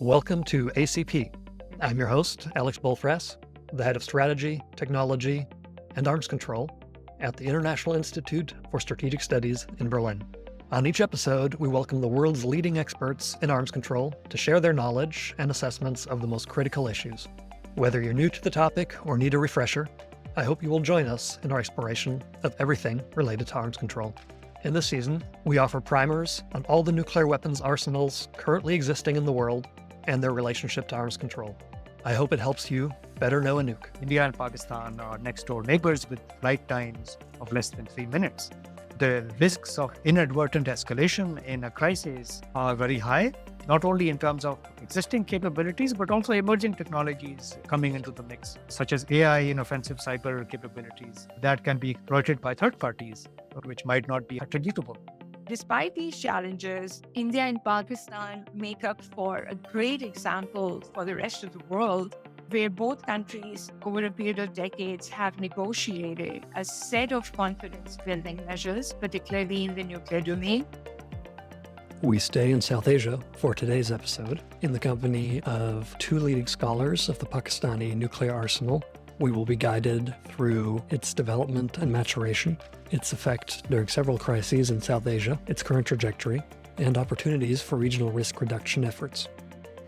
Welcome to ACP. I'm your host, Alex Bollfrass, the head of strategy, technology, and arms control at the International Institute for Strategic Studies in Berlin. On each episode, we welcome the world's leading experts in arms control to share their knowledge and assessments of the most critical issues. Whether you're new to the topic or need a refresher, I hope you will join us in our exploration of everything related to arms control. In this season, we offer primers on all the nuclear weapons arsenals currently existing in the world and their relationship to arms control. I hope it helps you better know a nuke. India and Pakistan are next door neighbors with flight times of less than 3 minutes. The risks of inadvertent escalation in a crisis are very high, not only in terms of existing capabilities, but also emerging technologies coming into the mix, such as AI and offensive cyber capabilities that can be exploited by third parties, or which might not be attributable. Despite these challenges, India and Pakistan make up for a great example for the rest of the world, where both countries, over a period of decades, have negotiated a set of confidence-building measures, particularly in the nuclear domain. We stay in South Asia for today's episode in the company of two leading scholars of the Pakistani nuclear arsenal. We will be guided through its development and maturation, its effect during several crises in South Asia, its current trajectory, and opportunities for regional risk reduction efforts.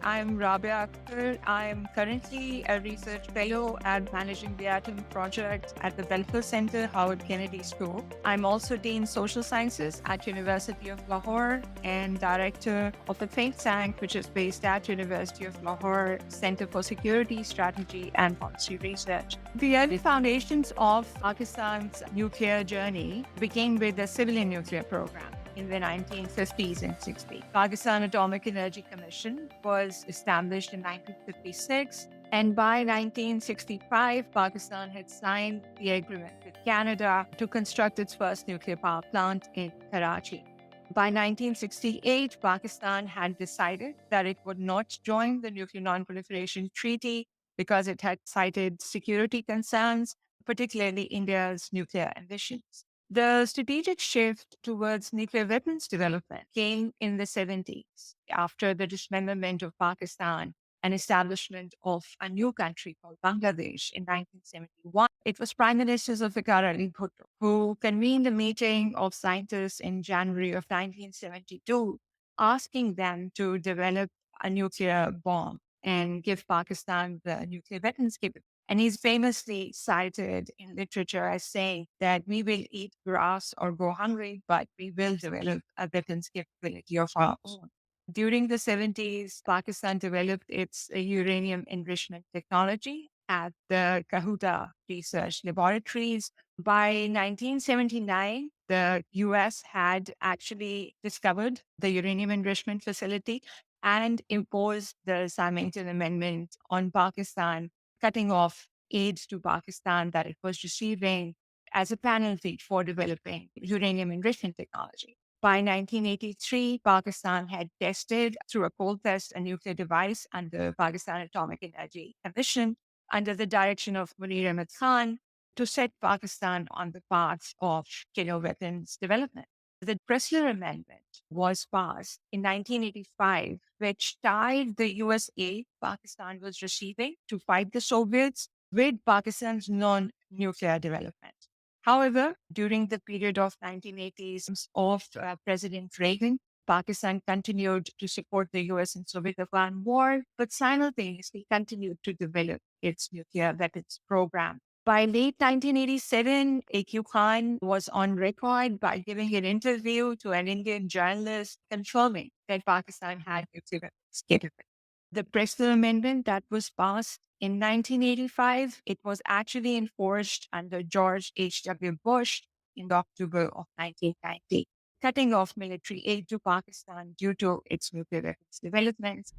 I'm Rabia Akhtar. I'm currently a research fellow at Managing the Atom Project at the Belfer Center, Howard Kennedy School. I'm also Dean Social Sciences at University of Lahore and Director of the think tank, which is based at University of Lahore Center for Security, Strategy and Policy Research. The early foundations of Pakistan's nuclear journey began with the civilian nuclear program. In the 1950s and 60s. Pakistan Atomic Energy Commission was established in 1956, and by 1965, Pakistan had signed the agreement with Canada to construct its first nuclear power plant in Karachi. By 1968, Pakistan had decided that it would not join the Nuclear Non-Proliferation Treaty because it had cited security concerns, particularly India's nuclear ambitions. The strategic shift towards nuclear weapons development came in the 70s after the dismemberment of Pakistan and establishment of a new country called Bangladesh in 1971. It was Prime Minister Zulfikar Ali Bhutto who convened a meeting of scientists in January of 1972, asking them to develop a nuclear bomb and give Pakistan the nuclear weapons capability. And he's famously cited in literature as saying that we will eat grass or go hungry, but we will develop a weapons capability of our own. During the 70s, Pakistan developed its uranium enrichment technology at the Kahuta research laboratories. By 1979, the US had actually discovered the uranium enrichment facility and imposed the Samington Amendment on Pakistan, cutting off aid to Pakistan that it was receiving as a penalty for developing uranium enrichment technology. By 1983, Pakistan had tested through a cold test a nuclear device under Pakistan Atomic Energy Commission under the direction of Munir Ahmed Khan to set Pakistan on the path of killer weapons development. The Pressler Amendment was passed in 1985, which tied the US aid Pakistan was receiving to fight the Soviets with Pakistan's non-nuclear development. However, during the period of 1980s of President Reagan, Pakistan continued to support the US and Soviet Afghan war, but simultaneously continued to develop its nuclear weapons program. By late 1987, A.Q. Khan was on record by giving an interview to an Indian journalist confirming that Pakistan had nuclear weapons capability. The Pressler Amendment that was passed in 1985, it was actually enforced under George H.W. Bush in October of 1990, cutting off military aid to Pakistan due to its nuclear weapons development.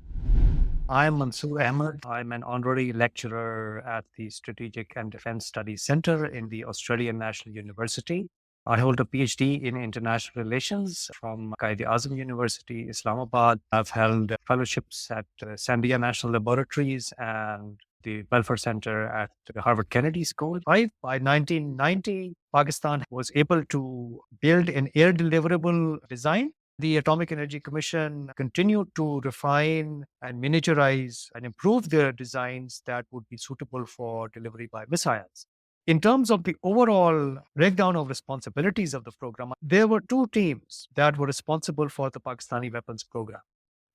I'm Mansoor Ahmed. I'm an honorary lecturer at the Strategic and Defense Studies Center in the Australian National University. I hold a PhD in international relations from Quaid-e-Azam University, Islamabad. I've held fellowships at Sandia National Laboratories and the Belfer Center at the Harvard Kennedy School. By 1990, Pakistan was able to build an air deliverable design The Atomic Energy Commission continued to refine and miniaturize and improve their designs that would be suitable for delivery by missiles. In terms of the overall breakdown of responsibilities of the program, there were two teams that were responsible for the Pakistani weapons program.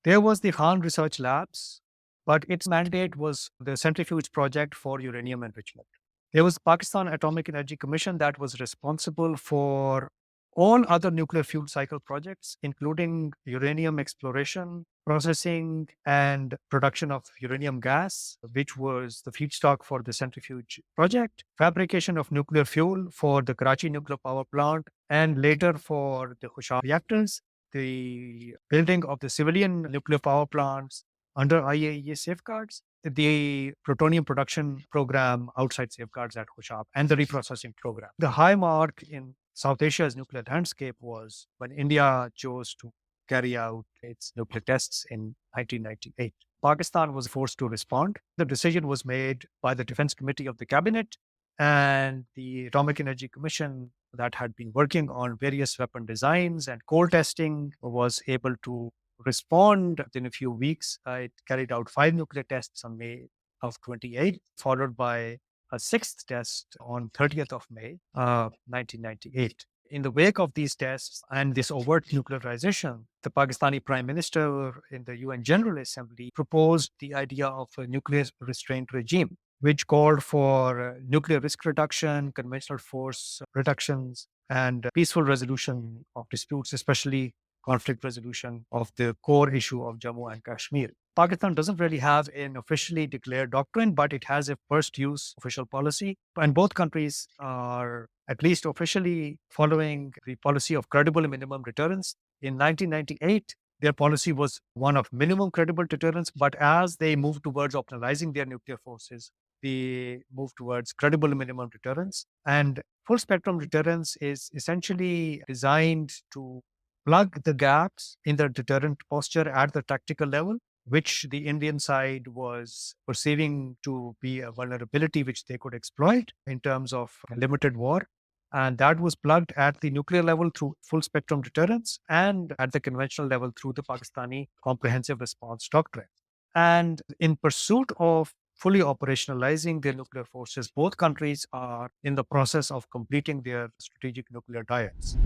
There was the Khan Research Labs, but its mandate was the centrifuge project for uranium enrichment. There was Pakistan Atomic Energy Commission that was responsible for all other nuclear fuel cycle projects, including uranium exploration, processing, and production of uranium gas, which was the feedstock for the centrifuge project, fabrication of nuclear fuel for the Karachi nuclear power plant, and later for the Khushab reactors, the building of the civilian nuclear power plants under IAEA safeguards, the plutonium production program outside safeguards at Khushab, and the reprocessing program. The high mark in South Asia's nuclear landscape was when India chose to carry out its nuclear tests in 1998. Pakistan was forced to respond. The decision was made by the Defense Committee of the Cabinet, and the Atomic Energy Commission that had been working on various weapon designs and core testing was able to respond within a few weeks. It carried out 5 nuclear tests on May of 28, followed by a 6th test on 30th of May, 1998. In the wake of these tests and this overt nuclearization, the Pakistani Prime Minister in the UN General Assembly proposed the idea of a nuclear restraint regime, which called for nuclear risk reduction, conventional force reductions, and peaceful resolution of disputes, especially conflict resolution of the core issue of Jammu and Kashmir. Pakistan doesn't really have an officially declared doctrine, but it has a first use official policy. And both countries are at least officially following the policy of credible minimum deterrence. In 1998, their policy was one of minimum credible deterrence, but as they moved towards operationalizing their nuclear forces, they moved towards credible minimum deterrence. And full spectrum deterrence is essentially designed to plug the gaps in the deterrent posture at the tactical level, which the Indian side was perceiving to be a vulnerability which they could exploit in terms of limited war. And that was plugged at the nuclear level through full spectrum deterrence and at the conventional level through the Pakistani comprehensive response doctrine. And in pursuit of fully operationalizing their nuclear forces, both countries are in the process of completing their strategic nuclear diets.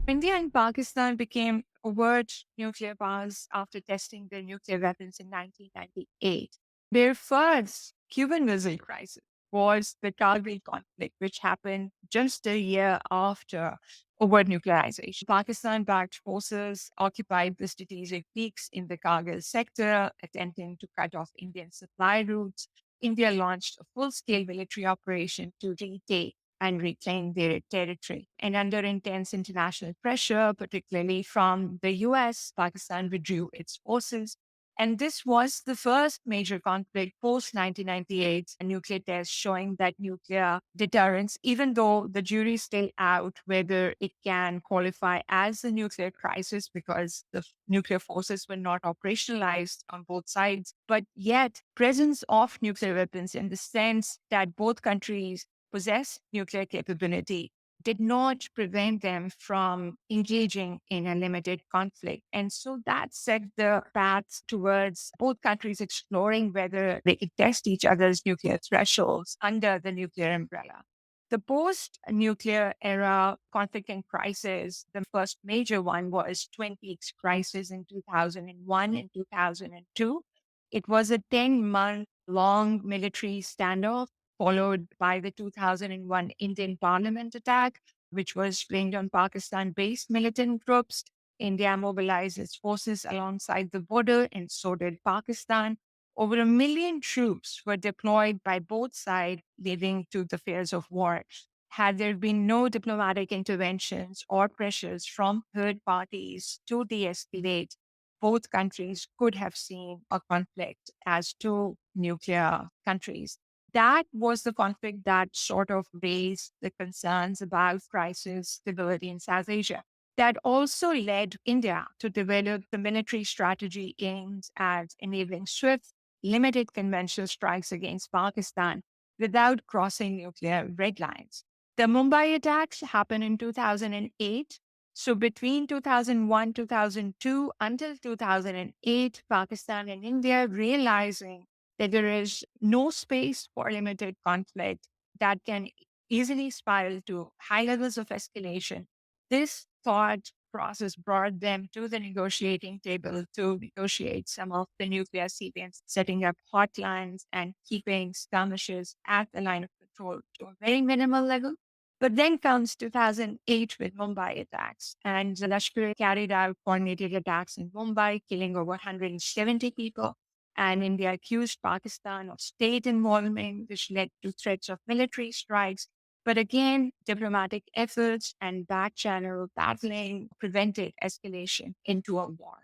India and Pakistan became overt nuclear powers after testing their nuclear weapons in 1998. Their first Cuban Missile Crisis was the Kargil conflict, which happened just a year after overt nuclearization. Pakistan-backed forces occupied the strategic peaks in the Kargil sector, attempting to cut off Indian supply routes. India launched a full-scale military operation to retake and reclaim their territory. And under intense international pressure, particularly from the US, Pakistan withdrew its forces. And this was the first major conflict post 1998, a nuclear test showing that nuclear deterrence, even though the jury is still out whether it can qualify as a nuclear crisis because the nuclear forces were not operationalized on both sides, but yet presence of nuclear weapons in the sense that both countries possess nuclear capability did not prevent them from engaging in a limited conflict. And so that set the path towards both countries exploring whether they could test each other's nuclear thresholds under the nuclear umbrella. The post-nuclear era conflict and crisis, the first major one was Twin Peaks crisis in 2001 and 2002. It was a 10-month long military standoff followed by the 2001 Indian Parliament attack, which was blamed on Pakistan-based militant groups. India mobilized its forces alongside the border, and so did Pakistan. Over 1 million troops were deployed by both sides, leading to the fears of war. Had there been no diplomatic interventions or pressures from third parties to de-escalate, both countries could have seen a conflict as two nuclear countries. That was the conflict that sort of raised the concerns about crisis stability in South Asia. That also led India to develop the military strategy aimed at enabling swift, limited conventional strikes against Pakistan without crossing nuclear red lines. The Mumbai attacks happened in 2008. So between 2001, 2002 until 2008, Pakistan and India realizing that there is no space for limited conflict that can easily spiral to high levels of escalation. This thought process brought them to the negotiating table to negotiate some of the nuclear ceasefires, setting up hotlines and keeping skirmishes at the line of control to a very minimal level. But then comes 2008 with Mumbai attacks, and the Lashkar carried out coordinated attacks in Mumbai, killing over 170 people. And India accused Pakistan of state involvement, which led to threats of military strikes. But again, diplomatic efforts and back channel battling prevented escalation into a war.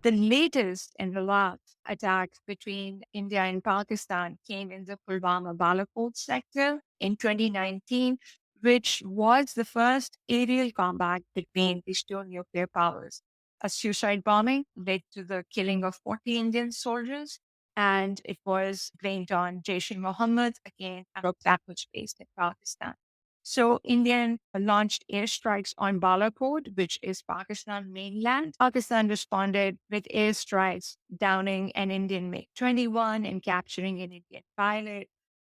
The latest and the last attack between India and Pakistan came in the Pulwama Balakot sector in 2019, which was the first aerial combat between these two nuclear powers. A suicide bombing led to the killing of 40 Indian soldiers, and it was blamed on Jaish-e-Mohammed, again, a group that was based in Pakistan. So India launched airstrikes on Balakot, which is Pakistan mainland. Pakistan responded with airstrikes, downing an Indian MiG-21 and capturing an Indian pilot.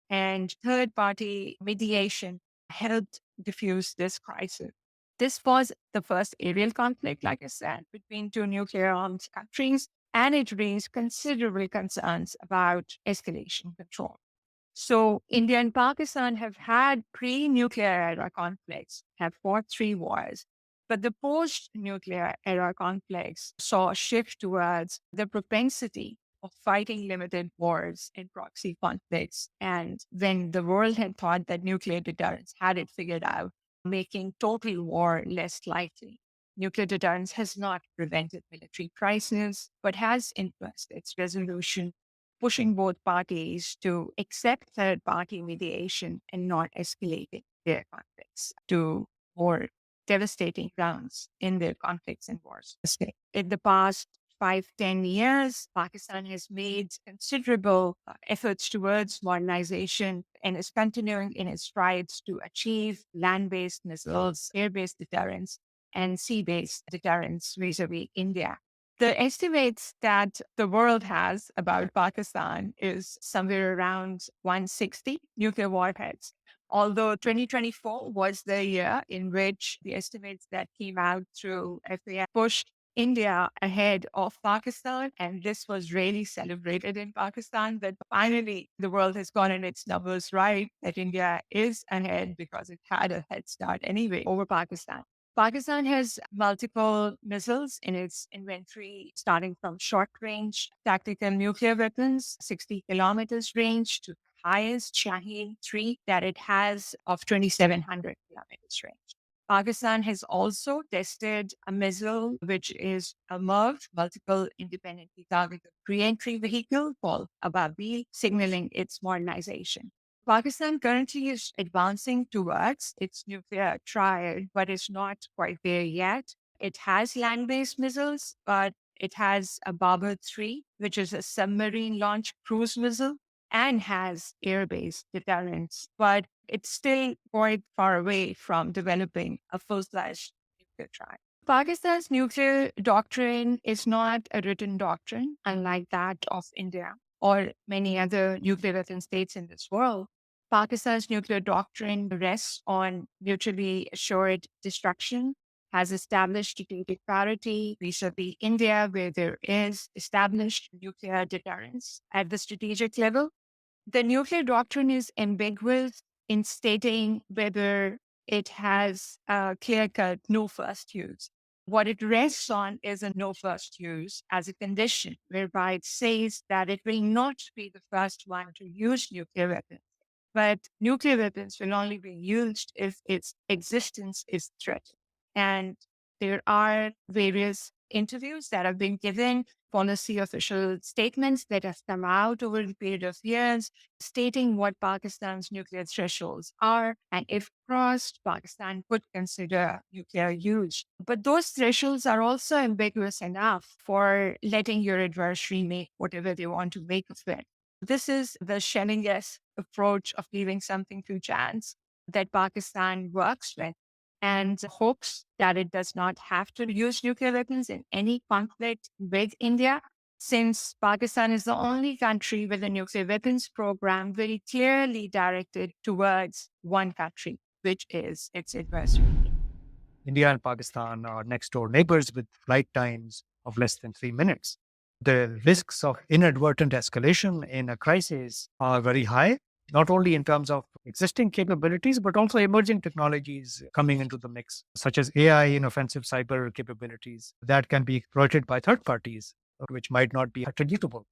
And third-party mediation helped diffuse this crisis. This was the first aerial conflict, like I said, between two nuclear-armed countries, and it raised considerable concerns about escalation control. So India and Pakistan have had pre-nuclear era conflicts, have fought 3 wars. But the post-nuclear era conflicts saw a shift towards the propensity of fighting limited wars and proxy conflicts. And when the world had thought that nuclear deterrence had it figured out, making total war less likely. Nuclear deterrence has not prevented military crises, but has influenced its resolution, pushing both parties to accept third party mediation and not escalating their conflicts to more devastating grounds in their conflicts and wars. In the past 5-10 years, Pakistan has made considerable efforts towards modernization and is continuing in its strides to achieve land-based missiles, air-based deterrence, and sea-based deterrence vis-a-vis India. The estimates that the world has about Pakistan is somewhere around 160 nuclear warheads. Although 2024 was the year in which the estimates that came out through FAI pushed India ahead of Pakistan. And this was really celebrated in Pakistan that finally the world has gotten its numbers right, that India is ahead because it had a head start anyway over Pakistan. Pakistan has multiple missiles in its inventory, starting from short-range tactical nuclear weapons, 60 kilometers range, to the highest Shaheen-3 that it has of 2,700 kilometers range. Pakistan has also tested a missile, which is a MIRV, multiple independently targeted re-entry vehicle called Ababil, signaling its modernization. Pakistan currently is advancing towards its nuclear triad, but is not quite there yet. It has land-based missiles, but it has a Babur-3, which is a submarine-launched cruise missile, and has air-based deterrence. But it's still quite far away from developing a full-fledged nuclear triad. Pakistan's nuclear doctrine is not a written doctrine, unlike that of India or many other nuclear weapon states in this world. Pakistan's nuclear doctrine rests on mutually assured destruction, has established strategic priority vis-a-vis India, where there is established nuclear deterrence at the strategic level. The nuclear doctrine is ambiguous in stating whether it has a clear-cut no first use. What it rests on is a no first use as a condition, whereby it says that it will not be the first one to use nuclear weapons. But nuclear weapons will only be used if its existence is threatened. And there are various interviews that have been given, policy official statements that have come out over the period of years, stating what Pakistan's nuclear thresholds are. And if crossed, Pakistan could consider nuclear use. But those thresholds are also ambiguous enough for letting your adversary make whatever they want to make of it. This is the Schellinger's approach of leaving something to chance that Pakistan works with. and hopes that it does not have to use nuclear weapons in any conflict with India, since Pakistan is the only country with a nuclear weapons program very clearly directed towards one country, which is its adversary. India and Pakistan are next door neighbors with flight times of less than 3 minutes. The risks of inadvertent escalation in a crisis are very high, not only in terms of existing capabilities, but also emerging technologies coming into the mix, such as AI and offensive cyber capabilities that can be exploited by third parties, which might not be attributable.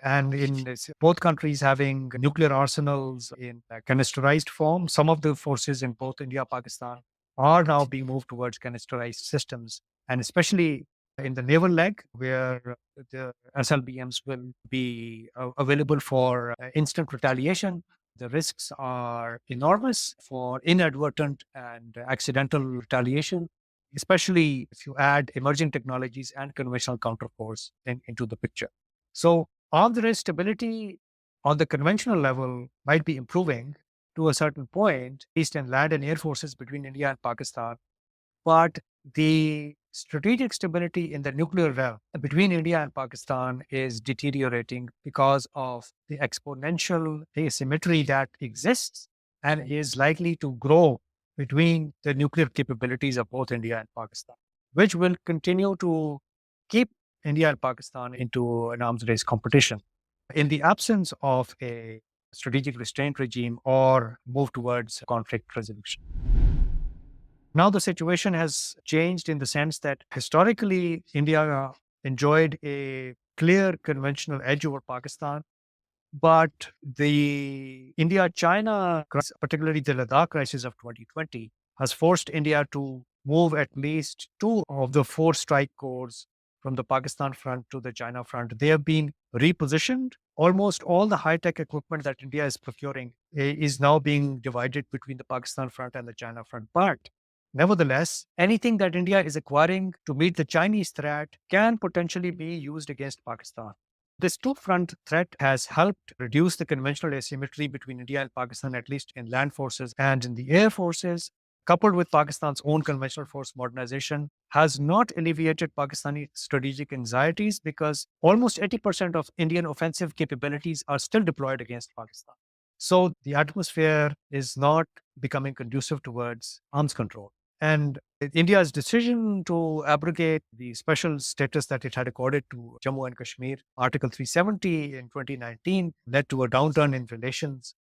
And in both countries having nuclear arsenals in a canisterized form, some of the forces in both India and Pakistan are now being moved towards canisterized systems, and especially in the naval leg, where the SLBMs will be available for instant retaliation. The risks are enormous for inadvertent and accidental retaliation, especially if you add emerging technologies and conventional counterforce into the picture. So, arms race stability on the conventional level might be improving to a certain point, at least in land and air forces between India and Pakistan. But the strategic stability in the nuclear realm between India and Pakistan is deteriorating because of the exponential asymmetry that exists and is likely to grow between the nuclear capabilities of both India and Pakistan, which will continue to keep India and Pakistan into an arms race competition. In the absence of a strategic restraint regime or move towards conflict resolution. Now, the situation has changed in the sense that historically, India enjoyed a clear conventional edge over Pakistan. But the India China, particularly the Ladakh crisis of 2020, has forced India to move at least two of the four strike corps from the Pakistan front to the China front. They have been repositioned. Almost all the high tech equipment that India is procuring is now being divided between the Pakistan front and the China front. But nevertheless, anything that India is acquiring to meet the Chinese threat can potentially be used against Pakistan. This two front threat has helped reduce the conventional asymmetry between India and Pakistan, at least in land forces and in the air forces, coupled with Pakistan's own conventional force modernization, has not alleviated Pakistani strategic anxieties because almost 80% of Indian offensive capabilities are still deployed against Pakistan. So the atmosphere is not becoming conducive towards arms control. And India's decision to abrogate the special status that it had accorded to Jammu and Kashmir, Article 370 in 2019, led to a downturn in relations.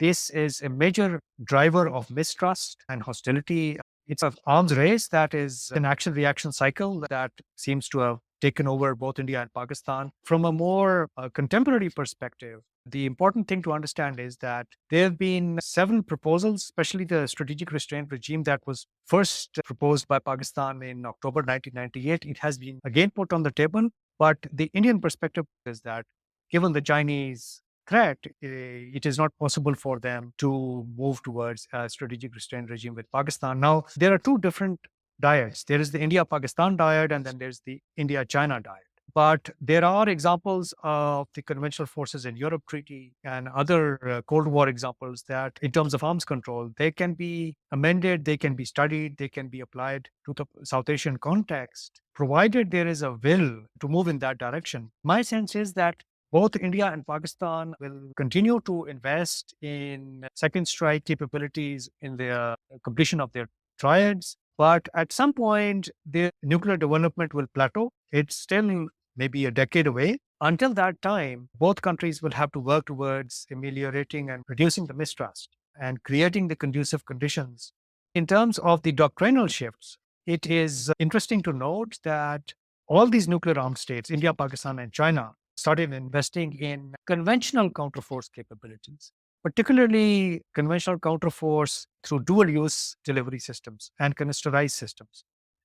This is a major driver of mistrust and hostility. It's an arms race that is an action reaction cycle that seems to have taken over both India and Pakistan. From a more contemporary perspective, the important thing to understand is that there have been several proposals, especially the strategic restraint regime that was first proposed by Pakistan in October 1998. It has been again put on the table. But the Indian perspective is that given the Chinese threat, it is not possible for them to move towards a strategic restraint regime with Pakistan. Now, there are two different dyads. There is the India-Pakistan dyad, and then there's the India-China dyad. But there are examples of the conventional forces in Europe Treaty and other Cold War examples that, in terms of arms control, they can be amended, they can be studied, they can be applied to the South Asian context, provided there is a will to move in that direction. My sense is that both India and Pakistan will continue to invest in second strike capabilities in the completion of their triads. But at some point, the nuclear development will plateau. It's still maybe a decade away. Until that time, both countries will have to work towards ameliorating and reducing the mistrust and creating the conducive conditions. In terms of the doctrinal shifts, it is interesting to note that all these nuclear armed states, India, Pakistan, and China, started investing in conventional counterforce capabilities, particularly conventional counterforce through dual-use delivery systems and canisterized systems.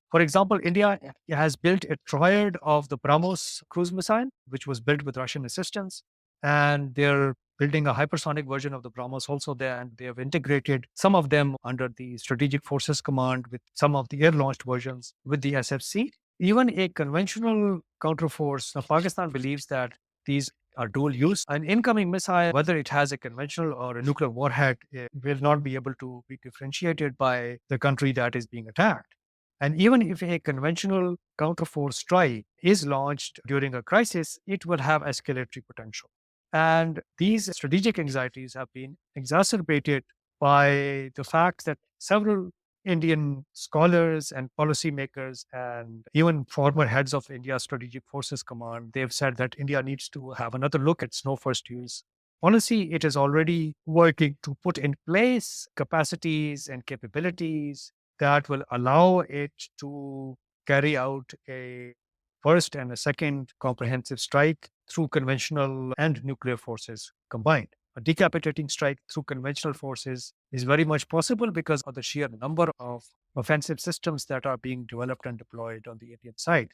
For example, India has built a triad of the BrahMos cruise missile, which was built with Russian assistance, and they're building a hypersonic version of the BrahMos also there, and they have integrated some of them under the Strategic Forces Command with some of the air-launched versions with the SFC. Even a conventional counterforce, Pakistan believes that These are dual use. An incoming missile, whether it has a conventional or a nuclear warhead, will not be able to be differentiated by the country that is being attacked. And even if a conventional counterforce strike is launched during a crisis, it will have escalatory potential. And these strategic anxieties have been exacerbated by the fact that several Indian scholars and policymakers and even former heads of India's Strategic Forces Command, they've said that India needs to have another look at snow first use policy. It is already working to put in place capacities and capabilities that will allow it to carry out a first and a second comprehensive strike through conventional and nuclear forces combined. A decapitating strike through conventional forces is very much possible because of the sheer number of offensive systems that are being developed and deployed on the Indian side.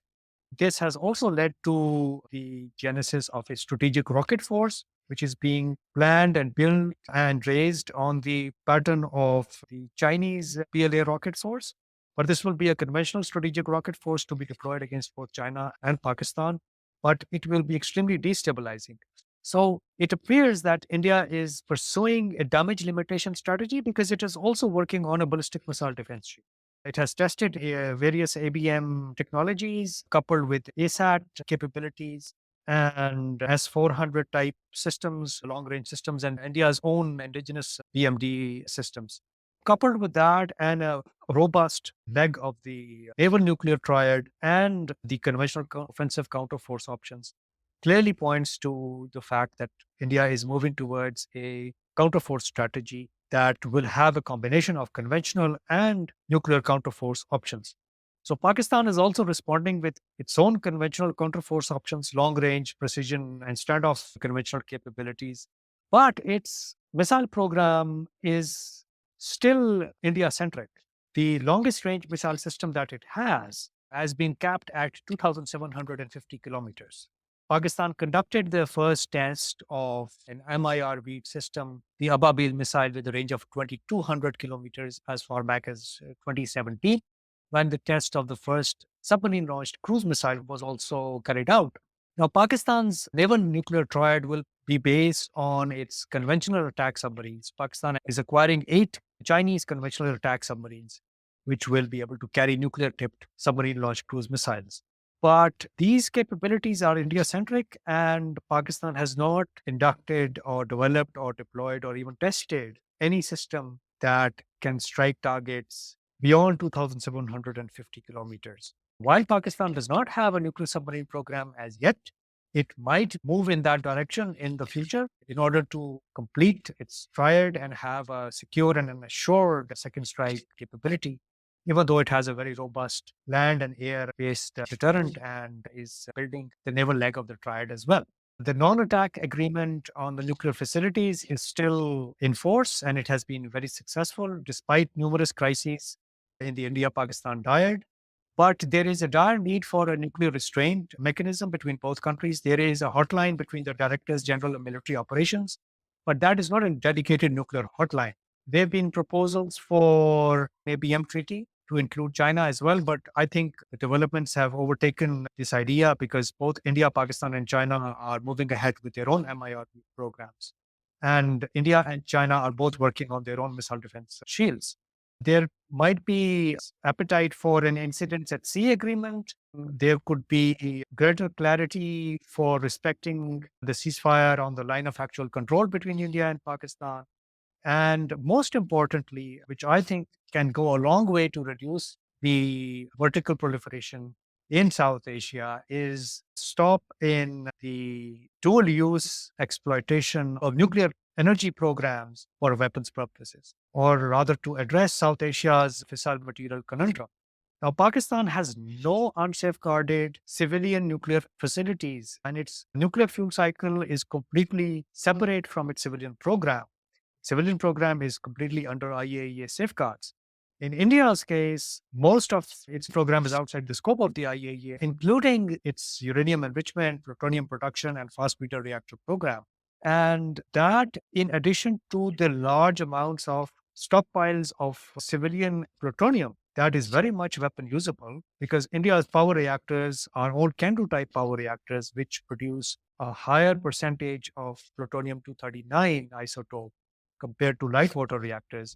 This has also led to the genesis of a strategic rocket force, which is being planned and built and raised on the pattern of the Chinese PLA rocket force. But this will be a conventional strategic rocket force to be deployed against both China and Pakistan, but it will be extremely destabilizing. So it appears that India is pursuing a damage limitation strategy because it is also working on a ballistic missile defense shield. It has tested various ABM technologies coupled with ASAT capabilities and S-400 type systems, long range systems, and India's own indigenous BMD systems. Coupled with that and a robust leg of the naval nuclear triad and the conventional offensive counterforce options, clearly points to the fact that India is moving towards a counterforce strategy that will have a combination of conventional and nuclear counterforce options. So Pakistan is also responding with its own conventional counterforce options, long range, precision, and standoff conventional capabilities. But its missile program is still India centric. The longest range missile system that it has been capped at 2,750 kilometers. Pakistan conducted the first test of an MIRV system, the Ababil missile, with a range of 2,200 kilometers as far back as 2017, when the test of the first submarine-launched cruise missile was also carried out. Now, Pakistan's naval nuclear triad will be based on its conventional attack submarines. Pakistan is acquiring 8 Chinese conventional attack submarines, which will be able to carry nuclear-tipped submarine-launched cruise missiles. But these capabilities are India-centric, and Pakistan has not inducted or developed or deployed or even tested any system that can strike targets beyond 2,750 kilometers. While Pakistan does not have a nuclear submarine program as yet, it might move in that direction in the future in order to complete its triad and have a secure and an assured second strike capability, even though it has a very robust land and air-based deterrent and is building the naval leg of the triad as well. The non-attack agreement on the nuclear facilities is still in force, and it has been very successful despite numerous crises in the India-Pakistan dyad. But there is a dire need for a nuclear restraint mechanism between both countries. There is a hotline between the Directors General of Military Operations, but that is not a dedicated nuclear hotline. There have been proposals for a BM treaty to include China as well, but I think the developments have overtaken this idea because both India, Pakistan, and China are moving ahead with their own MIR programs. And India and China are both working on their own missile defense shields. There might be appetite for an incidents at sea agreement. There could be greater clarity for respecting the ceasefire on the line of actual control between India and Pakistan. And most importantly, which I think can go a long way to reduce the vertical proliferation in South Asia, is stop in the dual use exploitation of nuclear energy programs for weapons purposes, or rather to address South Asia's fissile material conundrum. Now, Pakistan has no unsafeguarded civilian nuclear facilities, and its nuclear fuel cycle is completely separate from its civilian program. Civilian program is completely under IAEA safeguards. In India's case, most of its program is outside the scope of the IAEA, including its uranium enrichment, plutonium production, and fast breeder reactor program. And that, in addition to the large amounts of stockpiles of civilian plutonium that is very much weapon usable, because India's power reactors are all Can-Do type power reactors, which produce a higher percentage of plutonium-239 isotope compared to light water reactors.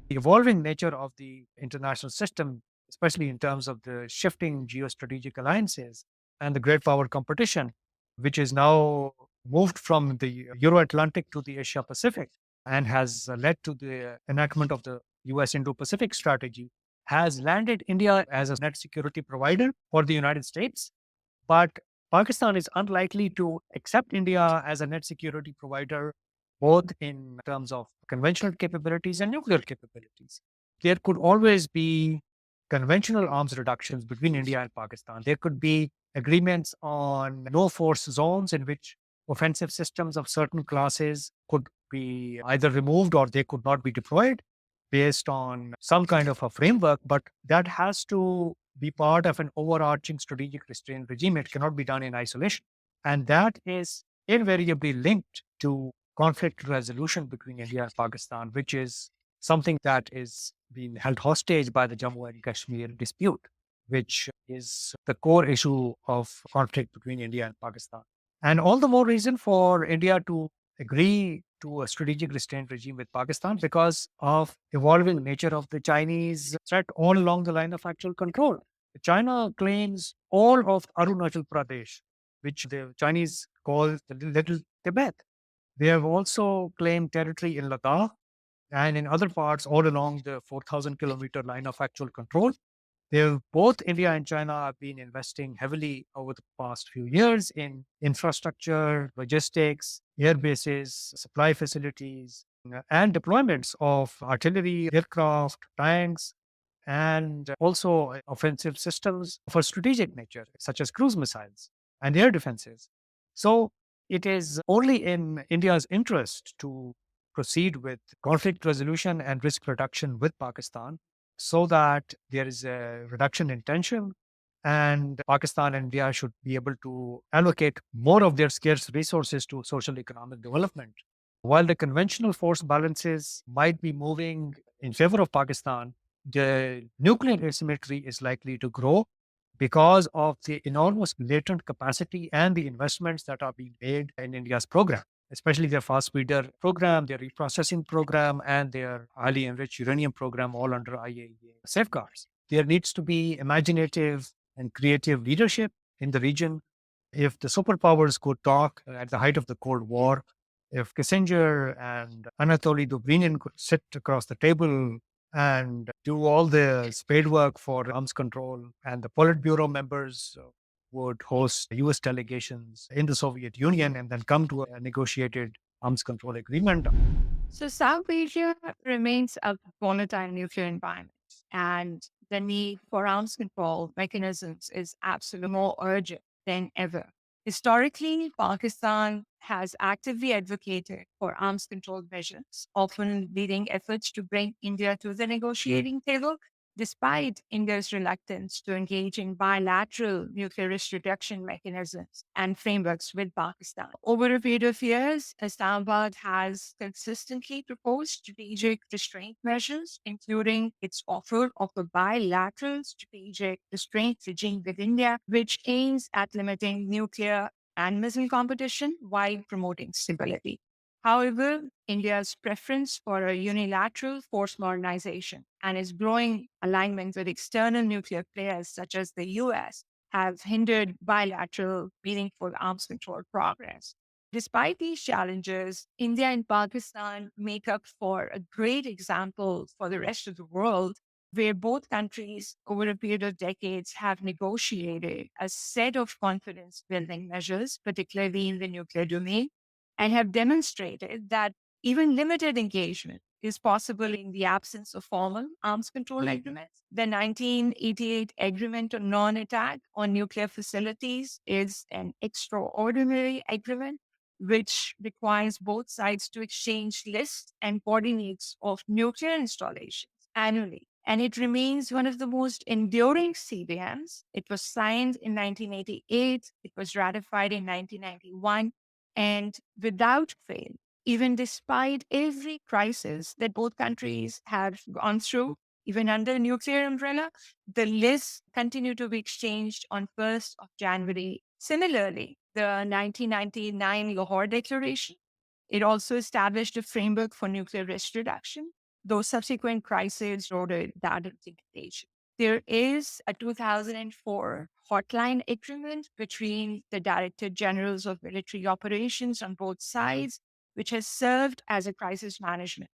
The evolving nature of the international system, especially in terms of the shifting geostrategic alliances and the great power competition, which is now moved from the Euro-Atlantic to the Asia-Pacific and has led to the enactment of the US Indo-Pacific strategy, has landed India as a net security provider for the United States. But Pakistan is unlikely to accept India as a net security provider, both in terms of conventional capabilities and nuclear capabilities. There could always be conventional arms reductions between India and Pakistan. There could be agreements on no force zones in which offensive systems of certain classes could be either removed or they could not be deployed based on some kind of a framework, but that has to be part of an overarching strategic restraint regime. It cannot be done in isolation. And that is invariably linked to conflict resolution between India and Pakistan, which is something that is being held hostage by the Jammu and Kashmir dispute, which is the core issue of conflict between India and Pakistan. And all the more reason for India to agree to a strategic restraint regime with Pakistan, because of evolving nature of the Chinese threat all along the line of actual control. China claims all of Arunachal Pradesh, which the Chinese call the Little Tibet. They have also claimed territory in Ladakh and in other parts all along the 4,000-kilometer line of actual control. Both India and China have been investing heavily over the past few years in infrastructure, logistics, air bases, supply facilities, and deployments of artillery, aircraft, tanks, and also offensive systems for strategic nature, such as cruise missiles and air defenses. So it is only in India's interest to proceed with conflict resolution and risk reduction with Pakistan, so that there is a reduction in tension, and Pakistan and India should be able to allocate more of their scarce resources to social economic development. While the conventional force balances might be moving in favor of Pakistan, the nuclear asymmetry is likely to grow because of the enormous latent capacity and the investments that are being made in India's program, especially their fast breeder program, their reprocessing program, and their highly enriched uranium program, all under IAEA safeguards. There needs to be imaginative and creative leadership in the region. If the superpowers could talk at the height of the Cold War, if Kissinger and Anatoly Dobrinin could sit across the table and do all the spade work for arms control, and the Politburo members would host US delegations in the Soviet Union and then come to a negotiated arms control agreement. So South Asia remains a volatile nuclear environment, and the need for arms control mechanisms is absolutely more urgent than ever. Historically, Pakistan has actively advocated for arms control measures, often leading efforts to bring India to the negotiating table. Despite India's reluctance to engage in bilateral nuclear risk reduction mechanisms and frameworks with Pakistan, over a period of years, Islamabad has consistently proposed strategic restraint measures, including its offer of a bilateral strategic restraint regime with India, which aims at limiting nuclear and missile competition while promoting stability. However, India's preference for a unilateral force modernization and its growing alignment with external nuclear players such as the US have hindered bilateral, meaningful arms control progress. Despite these challenges, India and Pakistan make up for a great example for the rest of the world, where both countries, over a period of decades, have negotiated a set of confidence building measures, particularly in the nuclear domain, and have demonstrated that even limited engagement is possible in the absence of formal arms control agreements. The 1988 Agreement on Non-Attack on Nuclear Facilities is an extraordinary agreement which requires both sides to exchange lists and coordinates of nuclear installations annually. And it remains one of the most enduring CBMs. It was signed in 1988, it was ratified in 1991, and without fail, even despite every crisis that both countries have gone through, Even under nuclear umbrella, the lists continue to be exchanged on 1st of January. Similarly, the 1999 Lahore Declaration, it also established a framework for nuclear risk reduction, though subsequent crises eroded that implementation. There is a 2004 hotline agreement between the Director Generals of Military Operations on both sides, which has served as a crisis management.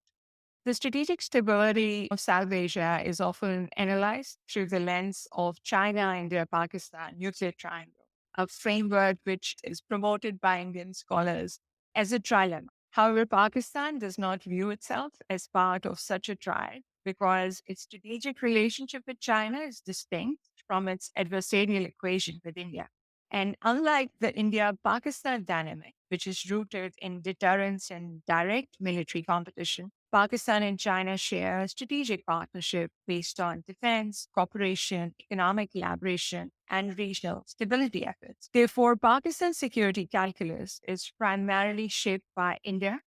The strategic stability of South Asia is often analyzed through the lens of China, India, Pakistan nuclear triangle, a framework which is promoted by Indian scholars as a trilemma. However, Pakistan does not view itself as part of such a triad because its strategic relationship with China is distinct from its adversarial equation with India. And unlike the India-Pakistan dynamic, which is rooted in deterrence and direct military competition, Pakistan and China share a strategic partnership based on defense, cooperation, economic collaboration, and regional stability efforts. Therefore, Pakistan's security calculus is primarily shaped by India,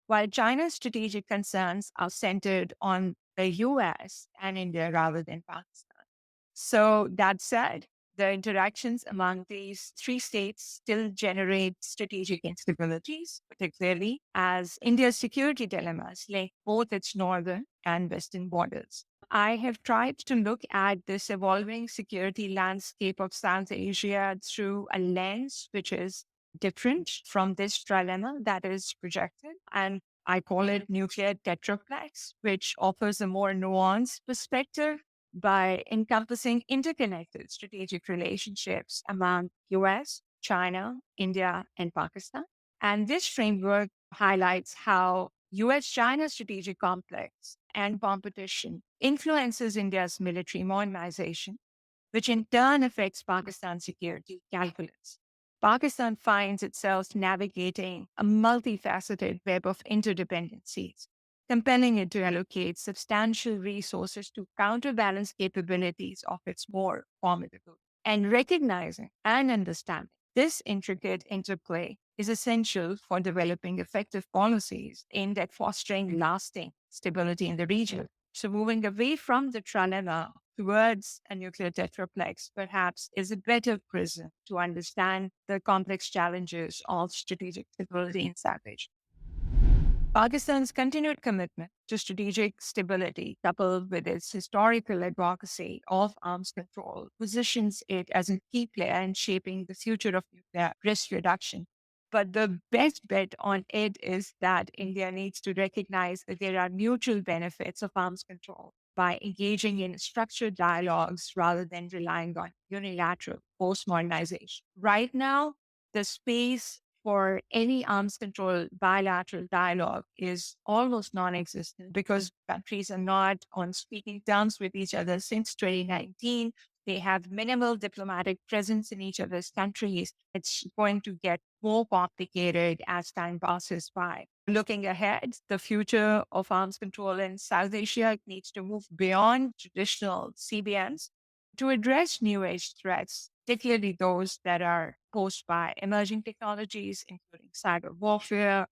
while China's strategic concerns are centered on the US and India rather than Pakistan. So that said, the interactions among these three states still generate strategic instabilities, particularly as India's security dilemmas link both its northern and western borders. I have tried to look at this evolving security landscape of South Asia through a lens which is different from this trilemma that is projected. And I call it nuclear tetraplex, which offers a more nuanced perspective by encompassing interconnected strategic relationships among US, China, India, and Pakistan. And this framework highlights how US-China strategic complex and competition influences India's military modernization, which in turn affects Pakistan's security calculus. Pakistan finds itself navigating a multifaceted web of interdependencies, compelling it to allocate substantial resources to counterbalance capabilities of its more formidable. And recognizing and understanding this intricate interplay is essential for developing effective policies aimed at fostering lasting stability in the region. So moving away from the trilemma towards a nuclear tetraplex perhaps is a better prism to understand the complex challenges of strategic stability in South Asia. Pakistan's continued commitment to strategic stability, coupled with its historical advocacy of arms control, positions it as a key player in shaping the future of nuclear risk reduction. But the best bet on it is that India needs to recognize that there are mutual benefits of arms control by engaging in structured dialogues rather than relying on unilateral post-modernization. Right now, the space for any arms control bilateral dialogue is almost non-existent because countries are not on speaking terms with each other since 2019. They have minimal diplomatic presence in each other's countries. It's going to get more complicated as time passes by. Looking ahead, the future of arms control in South Asia needs to move beyond traditional CBNs to address new age threats, particularly those that are posed by emerging technologies, including cyber warfare,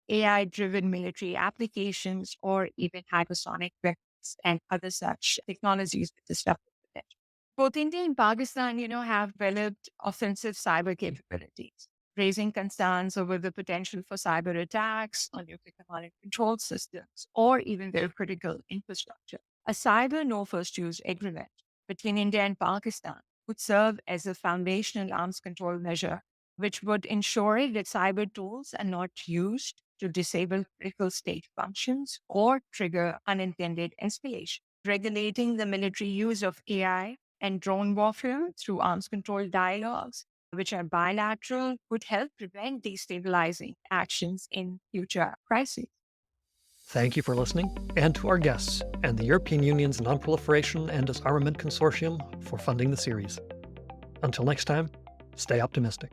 AI-driven military applications, or even hypersonic weapons and other such technologies with disruptive potential. Both India and Pakistan, have developed offensive cyber capabilities, raising concerns over the potential for cyber attacks on nuclear command and control systems, or even their critical infrastructure. A cyber no-first use agreement between India and Pakistan would serve as a foundational arms control measure, which would ensure that cyber tools are not used to disable critical state functions or trigger unintended escalation. Regulating the military use of AI and drone warfare through arms control dialogues, which are bilateral, would help prevent destabilizing actions in future crises. Thank you for listening, and to our guests and the European Union's Non-Proliferation and Disarmament Consortium for funding the series. Until next time, stay optimistic.